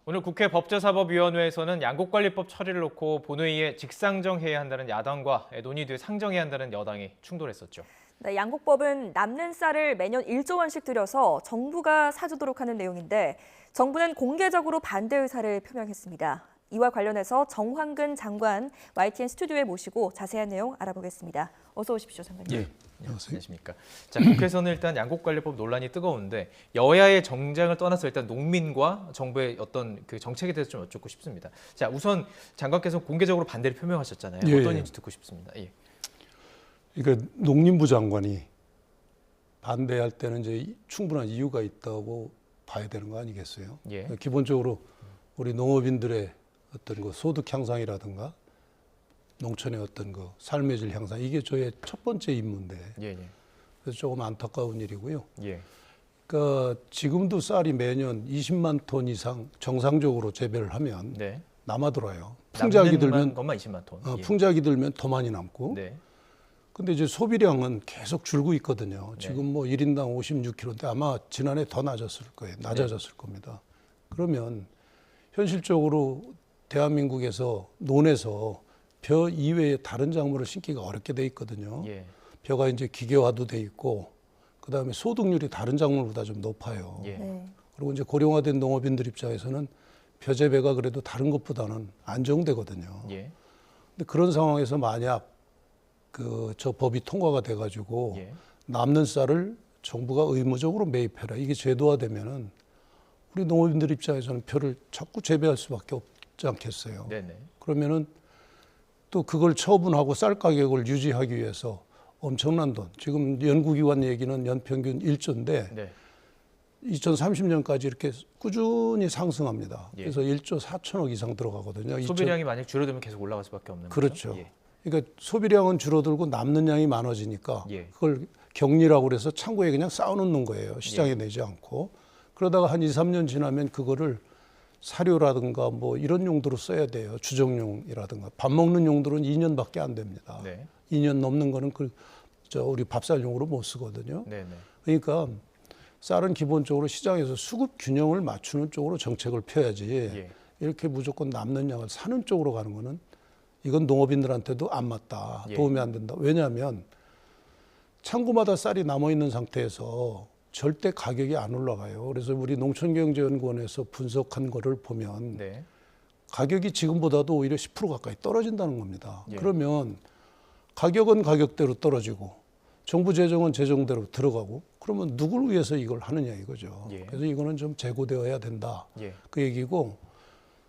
오늘 국회 법제사법위원회에서는 양곡관리법 처리를 놓고 본회의에 직상정해야 한다는 야당과 논의 뒤에 상정해야 한다는 여당이 충돌했었죠. 네, 양곡법은 남는 쌀을 매년 1조 원씩 들여서 정부가 사주도록 하는 내용인데 정부는 공개적으로 반대 의사를 표명했습니다. 이와 관련해서 정황근 장관 YTN 스튜디오에 모시고 자세한 내용 알아보겠습니다. 어서 오십시오, 장관님. 예. 안녕하십니까. 자, 국회에서는 일단 양곡관리법 논란이 뜨거운데 여야의 정쟁을 떠나서 일단 농민과 정부의 어떤 그 정책에 대해서 좀 여쭙고 싶습니다. 자, 우선 장관께서 공개적으로 반대를 표명하셨잖아요. 예. 어떤 인지 듣고 싶습니다. 예. 그러니까 농림부 장관이 반대할 때는 이제 충분한 이유가 있다고 봐야 되는 거 아니겠어요? 예. 기본적으로 우리 농업인들의 어떤 그 소득 향상이라든가 농촌의 어떤 그 삶의 질 향상, 이게 저의 첫 번째 임무인데 예. 그래서 조금 안타까운 일이고요. 예. 그러니까 지금도 쌀이 매년 20만 톤 이상 정상적으로 재배를 하면 네. 남아돌아요. 풍작이 들면 것만 20만 톤. 예. 풍작이 들면 더 많이 남고. 네. 근데 이제 소비량은 계속 줄고 있거든요. 네. 지금 뭐 1인당 56kg인데 아마 지난해 더 낮았을 거예요. 낮아졌을 겁니다. 그러면 현실적으로 대한민국에서 논에서 벼 이외에 다른 작물을 심기가 어렵게 돼 있거든요. 예. 벼가 이제 기계화도 돼 있고 그다음에 소득률이 다른 작물보다 좀 높아요. 예. 네. 그리고 이제 고령화된 농업인들 입장에서는 벼 재배가 그래도 다른 것보다는 안정되거든요. 예. 근데 그런 상황에서 만약 저 법이 통과가 돼가지고 예. 남는 쌀을 정부가 의무적으로 매입해라, 이게 제도화되면은 우리 농업인들 입장에서는 벼를 자꾸 재배할 수밖에 없지 않겠어요. 네네. 그러면은 또 그걸 처분하고 쌀 가격을 유지하기 위해서 엄청난 돈, 지금 연구기관 얘기는 연평균 1조인데 네. 2030년까지 이렇게 꾸준히 상승합니다. 예. 그래서 1조 4천억 이상 들어가거든요. 소비량이 만약 줄어들면 계속 올라갈 수밖에 없는 거죠. 그렇죠. 예. 그러니까 소비량은 줄어들고 남는 양이 많아지니까 예. 그걸 격리라고 그래서 창고에 그냥 쌓아놓는 거예요. 시장에 예. 내지 않고. 그러다가 한 2, 3년 지나면 그거를 사료라든가 뭐 이런 용도로 써야 돼요. 주정용이라든가. 밥 먹는 용도로는 2년밖에 안 됩니다. 네. 2년 넘는 거는 우리 밥살용으로 못 쓰거든요. 네네. 그러니까 쌀은 기본적으로 시장에서 수급 균형을 맞추는 쪽으로 정책을 펴야지. 예. 이렇게 무조건 남는 양을 사는 쪽으로 가는 거는 이건 농업인들한테도 안 맞다. 예. 도움이 안 된다. 왜냐하면 창고마다 쌀이 남아있는 상태에서 절대 가격이 안 올라가요. 그래서 우리 농촌경제연구원에서 분석한 거를 보면 네. 가격이 지금보다도 오히려 10% 가까이 떨어진다는 겁니다. 예. 그러면 가격은 가격대로 떨어지고 정부 재정은 재정대로 들어가고 그러면 누굴 위해서 이걸 하느냐 이거죠. 예. 그래서 이거는 좀 재고되어야 된다. 예. 그 얘기고,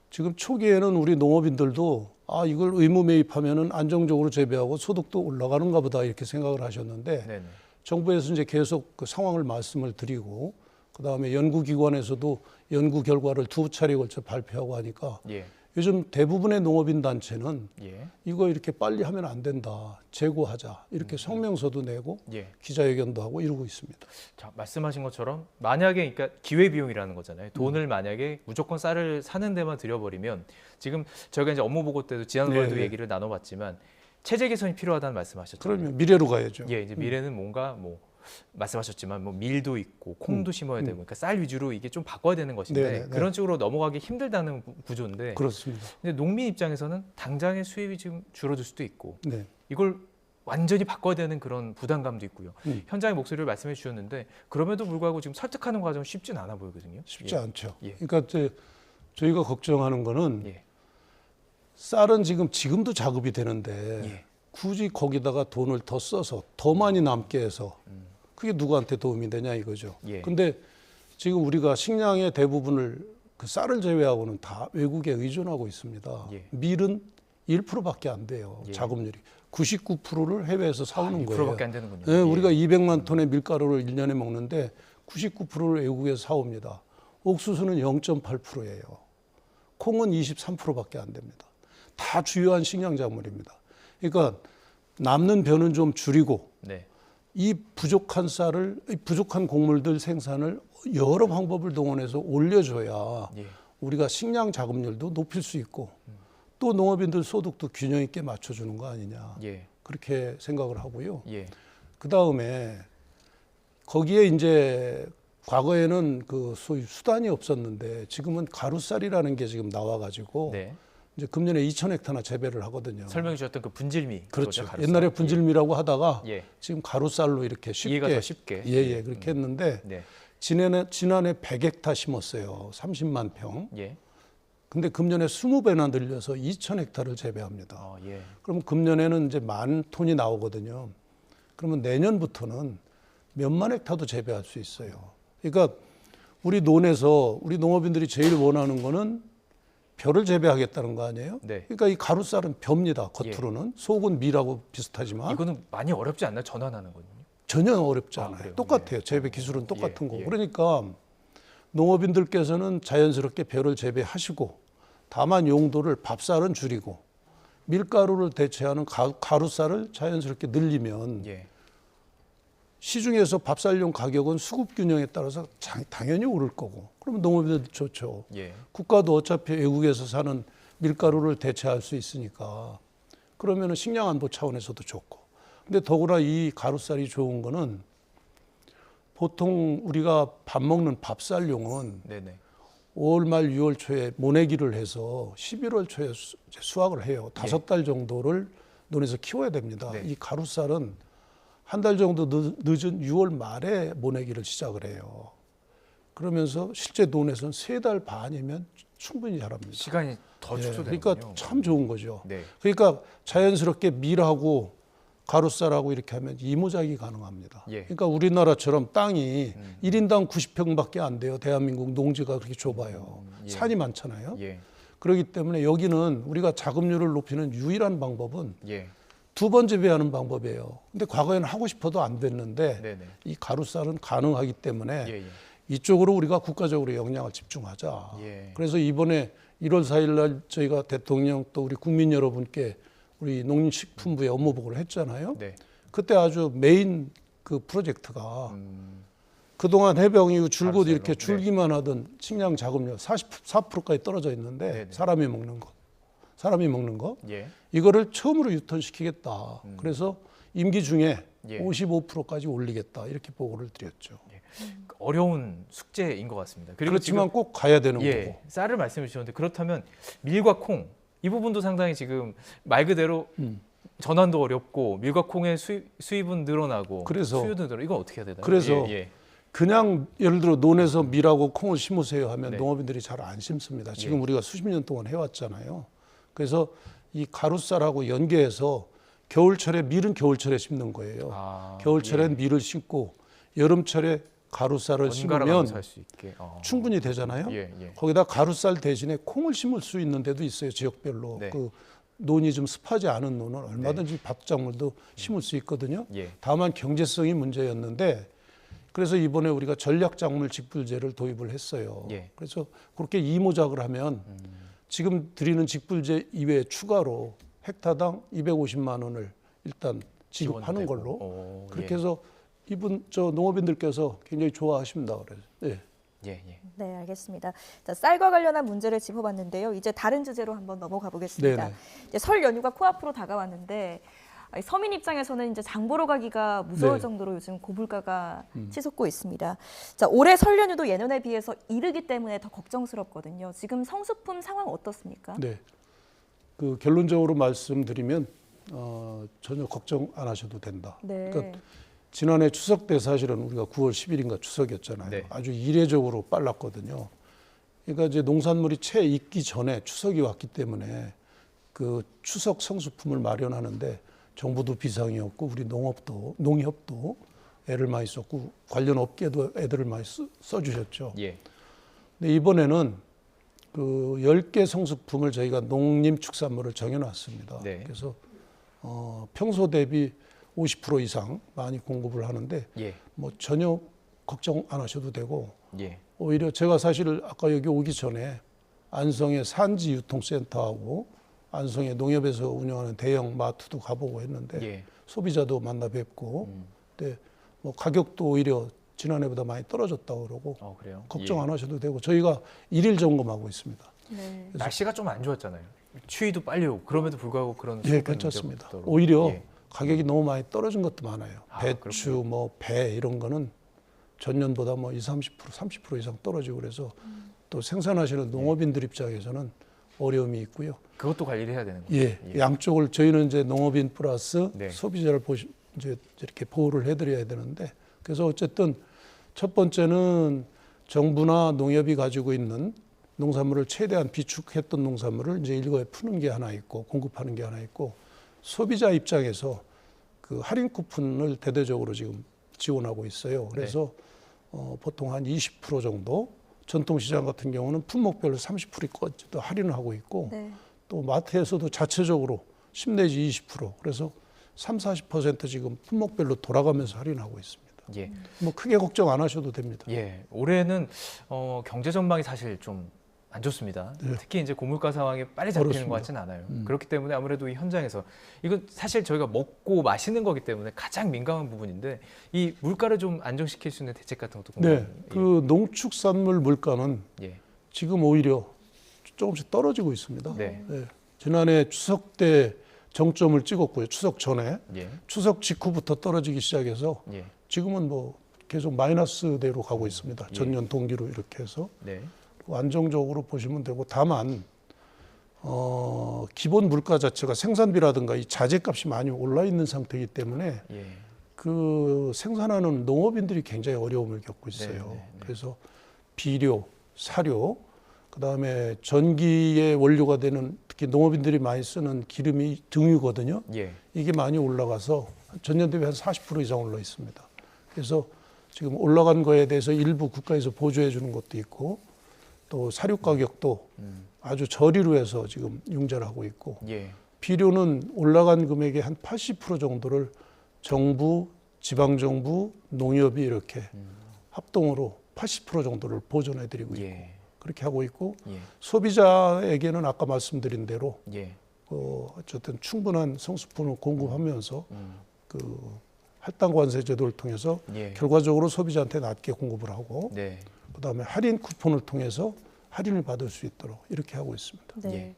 지금 초기에는 우리 농업인들도 이걸 의무 매입하면은 안정적으로 재배하고 소득도 올라가는가 보다 이렇게 생각을 하셨는데 네네. 정부에서 이제 계속 그 상황을 말씀을 드리고 그다음에 연구기관에서도 연구 결과를 2차례에 걸쳐 발표하고 하니까 예. 요즘 대부분의 농업인 단체는 예. 이거 이렇게 빨리 하면 안 된다, 재고하자, 이렇게 성명서도 내고 예. 기자회견도 하고 이러고 있습니다. 자, 말씀하신 것처럼 만약에 그러니까 기회비용이라는 거잖아요. 돈을 만약에 무조건 쌀을 사는 데만 들여버리면 지금 저희가 이제 업무 보고 때도 지난번에도 네. 얘기를 나눠봤지만 체제 개선이 필요하다는 말씀하셨잖아요. 그러면 미래로 가야죠. 예, 이제 미래는 뭔가 뭐 말씀하셨지만 뭐 밀도 있고 콩도 심어야 되고 그러니까 쌀 위주로 이게 좀 바꿔야 되는 것인데 네네네. 그런 쪽으로 넘어가기 힘들다는 구조인데 그렇습니다. 근데 농민 입장에서는 당장의 수입이 지금 줄어들 수도 있고 네. 이걸 완전히 바꿔야 되는 그런 부담감도 있고요. 음. 현장의 목소리를 말씀해 주셨는데 그럼에도 불구하고 지금 설득하는 과정은 쉽진 않아 보이거든요. 쉽지 않죠. 예. 그러니까 이제 저희가 걱정하는 거는 예. 쌀은 지금도 자급이 되는데 예. 굳이 거기다가 돈을 더 써서 더 많이 남게 해서 그게 누구한테 도움이 되냐 이거죠. 예. 근데 지금 우리가 식량의 대부분을 그 쌀을 제외하고는 다 외국에 의존하고 있습니다. 예. 밀은 1%밖에 안 돼요. 예. 자급률이. 99%를 해외에서 사오는 거예요. 2%밖에 안 되는군요. 네, 예. 우리가 200만 톤의 밀가루를 1년에 먹는데 99%를 외국에서 사옵니다. 옥수수는 0.8%예요. 콩은 23%밖에 안 됩니다. 다 주요한 식량 작물입니다. 그러니까 남는 벼는 좀 줄이고 네. 이 부족한 쌀을, 이 부족한 곡물들 생산을 여러 방법을 동원해서 올려줘야 예. 우리가 식량 자급률도 높일 수 있고 또 농업인들 소득도 균형 있게 맞춰주는 거 아니냐. 예. 그렇게 생각을 하고요. 예. 그 다음에 거기에 이제 과거에는 그 소위 수단이 없었는데 지금은 가루쌀이라는 게 지금 나와가지고 네. 이제 금년에 2,000헥타나 재배를 하거든요. 설명해 주셨던 그 분질미. 그렇죠. 그거죠, 가루쌀. 옛날에 분질미라고 하다가 예. 지금 가루쌀로 이렇게 이해가 더 쉽게 쉽게. 예예 그렇게 했는데 네. 지난해 100헥타 심었어요. 30만 평. 예. 근데 금년에 20배나 늘려서 2,000헥타를 재배합니다. 예. 그럼 금년에는 이제 10,000톤이 나오거든요. 그러면 내년부터는 몇만 헥타도 재배할 수 있어요. 그러니까 우리 논에서 우리 농업인들이 제일 원하는 거는 벼를 재배하겠다는 거 아니에요? 네. 그러니까 이 가루쌀은 벼입니다. 겉으로는 속은 밀하고 비슷하지만 이거는 많이 어렵지 않나요? 전환하는 거는요? 전혀 어렵지 아, 않아요. 그래요? 똑같아요. 재배 기술은 똑같은 예, 거고. 예. 그러니까 농업인들께서는 자연스럽게 벼를 재배하시고 다만 용도를 밥쌀은 줄이고 밀가루를 대체하는 가루쌀을 자연스럽게 늘리면 예. 시중에서 밥쌀용 가격은 수급 균형에 따라서 당연히 오를 거고 그러면 농업인들 좋죠. 예. 국가도 어차피 외국에서 사는 밀가루를 대체할 수 있으니까 그러면 식량 안보 차원에서도 좋고 근데 더구나 이 가루쌀이 좋은 거는 보통 우리가 밥 먹는 밥쌀용은 네네. 5월 말 6월 초에 모내기를 해서 11월 초에 수확을 해요. 5달 정도를 논에서 키워야 됩니다. 네. 이 가루쌀은 한 달 정도 늦은 6월 말에 모내기를 시작을 해요. 그러면서 실제 논에서는 3달 반이면 충분히 자랍니다. 시간이 더 예, 축소되는군요. 그러니까 참 좋은 거죠. 네. 그러니까 자연스럽게 밀하고 가루쌀하고 이렇게 하면 이모작이 가능합니다. 예. 그러니까 우리나라처럼 땅이 1인당 90평밖에 안 돼요. 대한민국 농지가 그렇게 좁아요. 예. 산이 많잖아요. 예. 그렇기 때문에 여기는 우리가 자급률을 높이는 유일한 방법은 예. 2번 재배하는 방법이에요. 근데 과거에는 하고 싶어도 안 됐는데 네네. 이 가루쌀은 가능하기 때문에 예. 예. 이쪽으로 우리가 국가적으로 역량을 집중하자. 예. 그래서 이번에 1월 4일 날 저희가 대통령 또 우리 국민 여러분께 우리 농림식품부에 업무보고를 했잖아요. 네. 그때 아주 메인 그 프로젝트가 그동안 해병 이후 줄곧 가루쌀로. 이렇게 네. 줄기만 하던 식량 자급률 44%까지 떨어져 있는데 네네. 사람이 먹는 거 예. 이거를 처음으로 유턴시키겠다. 그래서 임기 중에 예. 55%까지 올리겠다. 이렇게 보고를 드렸죠. 어려운 숙제인 것 같습니다. 그리고 그렇지만 꼭 가야 되는 지금, 거고. 예, 쌀을 말씀해 주셨는데 그렇다면 밀과 콩 이 부분도 상당히 지금 말 그대로 전환도 어렵고 밀과 콩의 수입은 늘어나고 그래서- 수요도 늘어. 이건 어떻게 해야 되나요? 그래서 예. 그냥 예를 들어 논에서 밀하고 콩을 심으세요 하면 네. 농업인들이 잘 안 심습니다. 지금 예. 우리가 수십 년 동안 해왔잖아요. 그래서 이 가루쌀하고 연계해서 겨울철에 밀은 겨울철에 심는 거예요. 아, 겨울철엔 예. 밀을 심고 여름철에 가루쌀을 번갈아 심으면 가면서 할 수 있게. 충분히 되잖아요. 예, 예. 거기다 가루쌀 대신에 콩을 심을 수 있는 데도 있어요. 지역별로. 네. 그 논이 좀 습하지 않은 논은 얼마든지 밥작물도 심을 수 있거든요. 예. 다만 경제성이 문제였는데 그래서 이번에 우리가 전략작물 직불제를 도입을 했어요. 예. 그래서 그렇게 이모작을 하면 지금 드리는 직불제 이외에 추가로 헥타당 250만 원을 일단 지급하는 지원되고. 걸로 오, 그렇게 예. 해서 이분 저 농업인들께서 굉장히 좋아하십니다. 그래서 예. 예, 예. 네, 알겠습니다. 자, 쌀과 관련한 문제를 짚어봤는데요. 이제 다른 주제로 한번 넘어가 보겠습니다. 네네. 이제 설 연휴가 코앞으로 다가왔는데 서민 입장에서는 이제 장 보러 가기가 무서울 네. 정도로 요즘 고물가가 치솟고 있습니다. 자, 올해 설 연휴도 예년에 비해서 이르기 때문에 더 걱정스럽거든요. 지금 성수품 상황 어떻습니까? 네. 그 결론적으로 말씀드리면 전혀 걱정 안 하셔도 된다. 네. 그러니까 지난해 추석 때 사실은 우리가 9월 10일인가 추석이었잖아요. 네. 아주 이례적으로 빨랐거든요. 그러니까 이제 농산물이 채 익기 전에 추석이 왔기 때문에 그 추석 성수품을 마련하는데 정부도 비상이었고 우리 농협도 애를 많이 썼고 관련 업계도 애들을 많이 써주셨죠. 예. 근데 이번에는 그 10개 성수품을 저희가 농림축산물을 정해놨습니다. 네. 그래서 평소 대비 50% 이상 많이 공급을 하는데 예. 뭐 전혀 걱정 안 하셔도 되고 예. 오히려 제가 사실 아까 여기 오기 전에 안성의 산지 유통센터하고 안성의 농협에서 운영하는 대형 마트도 가보고 했는데 예. 소비자도 만나 뵙고 근데 뭐 가격도 오히려 지난해보다 많이 떨어졌다고 그러고 그래요? 걱정 예. 안 하셔도 되고 저희가 일일 점검하고 있습니다. 네. 날씨가 좀 안 좋았잖아요. 추위도 빨리 오고 그럼에도 불구하고 그런 예, 수급은 괜찮습니다. 문제가 없도록. 오히려 예. 가격이 너무 많이 떨어진 것도 많아요. 아, 배추, 뭐 배 이런 거는 전년보다 뭐 20, 30%, 30% 이상 떨어지고 그래서 또 생산하시는 농업인들 입장에서는 어려움이 있고요. 그것도 관리를 해야 되는 거죠. 예, 양쪽을 저희는 이제 농업인 플러스 네. 소비자를 이제 이렇게 보호를 해드려야 되는데 그래서 어쨌든 첫 번째는 정부나 농협이 가지고 있는 농산물을 최대한 비축했던 농산물을 이제 일거에 푸는 게 하나 있고 공급하는 게 하나 있고 소비자 입장에서 그 할인 쿠폰을 대대적으로 지금 지원하고 있어요. 그래서 보통 한 20% 정도 전통시장 같은 경우는 품목별로 30%까지도 할인을 하고 있고 네. 또 마트에서도 자체적으로 10 내지 20% 그래서 30~40% 지금 품목별로 돌아가면서 할인하고 있습니다. 예. 뭐 크게 걱정 안 하셔도 됩니다. 예. 올해는 경제 전망이 사실 좀 안 좋습니다. 네. 특히 이제 고물가 상황이 빨리 잡히는 어렵습니다. 것 같지는 않아요. 그렇기 때문에 아무래도 이 현장에서 이건 사실 저희가 먹고 마시는 거기 때문에 가장 민감한 부분인데 이 물가를 좀 안정시킬 수 있는 대책 같은 것도 궁금해요. 네, 그 농축산물 물가는 예. 지금 오히려 조금씩 떨어지고 있습니다. 네. 네. 지난해 추석 때 정점을 찍었고요. 추석 전에 예. 추석 직후부터 떨어지기 시작해서 예. 지금은 뭐 계속 마이너스대로 가고 있습니다. 전년 동기로 이렇게 해서 네. 안정적으로 보시면 되고 다만 기본 물가 자체가 생산비라든가 이 자재값이 많이 올라 있는 상태이기 때문에 예. 그 생산하는 농업인들이 굉장히 어려움을 겪고 있어요. 네, 네, 네. 그래서 비료, 사료, 그다음에 전기의 원료가 되는 특히 농업인들이 많이 쓰는 기름이 등유거든요. 예. 이게 많이 올라가서 전년 대비 한 40% 이상 올라 있습니다. 그래서 지금 올라간 거에 대해서 일부 국가에서 보조해 주는 것도 있고 또 사료 가격도 아주 저리로 해서 지금 융자를 하고 있고 예. 비료는 올라간 금액의 한 80% 정도를 정부, 지방정부, 농협이 이렇게 합동으로 80% 정도를 보존해 드리고 있고 예. 그렇게 하고 있고 예. 소비자에게는 아까 말씀드린 대로 예. 어쨌든 충분한 성수품을 공급하면서 그 할당 관세 제도를 통해서 예. 결과적으로 소비자한테 낮게 공급을 하고 네. 그다음에 할인 쿠폰을 통해서 할인을 받을 수 있도록 이렇게 하고 있습니다. 네. 예.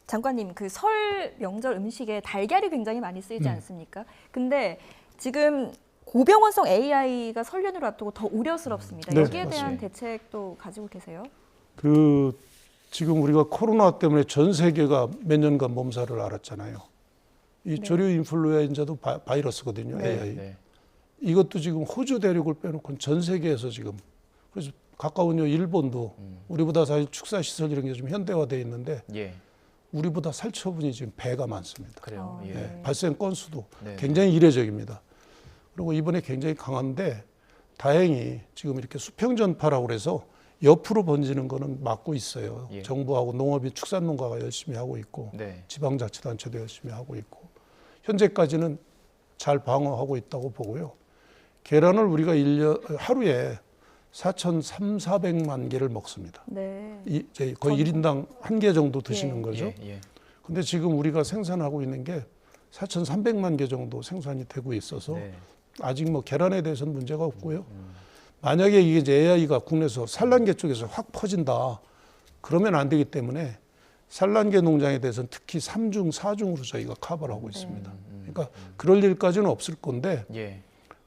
장관님, 그 설 명절 음식에 달걀이 굉장히 많이 쓰이지 않습니까? 근데 지금 고병원성 AI가 설 연휴를 앞두고 더 우려스럽습니다. 네, 여기에 대한 맞습니다. 대책도 가지고 계세요? 그 지금 우리가 코로나 때문에 전 세계가 몇 년간 몸살을 앓았잖아요. 이 네. 조류 인플루엔자도 바이러스거든요. 네. AI. 네. 이것도 지금 호주 대륙을 빼놓고는 전 세계에서 지금 그래서 가까운 일본도 우리보다 사실 축사 시설 이런 게 좀 현대화되어 있는데 예. 우리보다 살처분이 지금 배가 많습니다. 그래요. 예. 네, 발생 건수도 네. 굉장히 이례적입니다. 그리고 이번에 굉장히 강한데 다행히 지금 이렇게 수평전파라고 그래서 옆으로 번지는 거는 막고 있어요. 예. 정부하고 농업인 축산농가가 열심히 하고 있고 네. 지방자치단체도 열심히 하고 있고 현재까지는 잘 방어하고 있다고 보고요. 계란을 우리가 하루에 4,300~400만 개를 먹습니다. 네. 이제 거의 1인당 한 개 정도 드시는 예. 거죠. 예. 예. 근데 지금 우리가 생산하고 있는 게 4,300만 개 정도 생산이 되고 있어서 네. 아직 뭐 계란에 대해서는 문제가 없고요. 만약에 이게 이제 AI가 국내에서 산란계 쪽에서 확 퍼진다. 그러면 안 되기 때문에 산란계 농장에 대해서는 특히 3중, 4중으로 저희가 커버를 하고 있습니다. 그러니까 그럴 일까지는 없을 건데 예.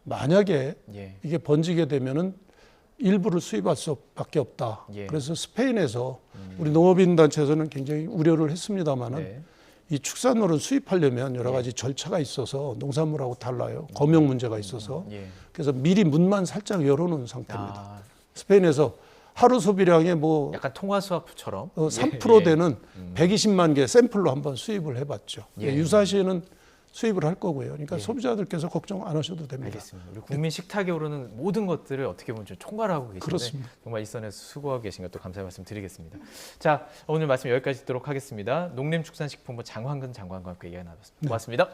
만약에 예. 이게 번지게 되면은 일부를 수입할 수밖에 없다. 예. 그래서 스페인에서 우리 농업인 단체에서는 굉장히 우려를 했습니다마는 네. 이 축산물은 수입하려면 여러 가지 절차가 있어서 농산물하고 달라요. 검역 문제가 있어서. 예. 그래서 미리 문만 살짝 열어놓은 상태입니다. 아, 스페인에서 하루 소비량의 뭐 약간 통화 수화프처럼 3% 되는 120만 개 샘플로 한번 수입을 해봤죠. 예. 유사시에는 수입을 할 거고요. 그러니까 예. 소비자들께서 걱정 안 하셔도 됩니다. 알겠습니다. 우리 국민 식탁에 오르는 모든 것들을 어떻게 보면 좀 총괄하고 계신데 그렇습니다. 정말 이 선에서 수고하고 계신 것도 감사의 말씀 드리겠습니다. 자, 오늘 말씀 여기까지 듣도록 하겠습니다. 농림축산식품부 장황근 장관과 함께 이야기 나눴습니다. 고맙습니다.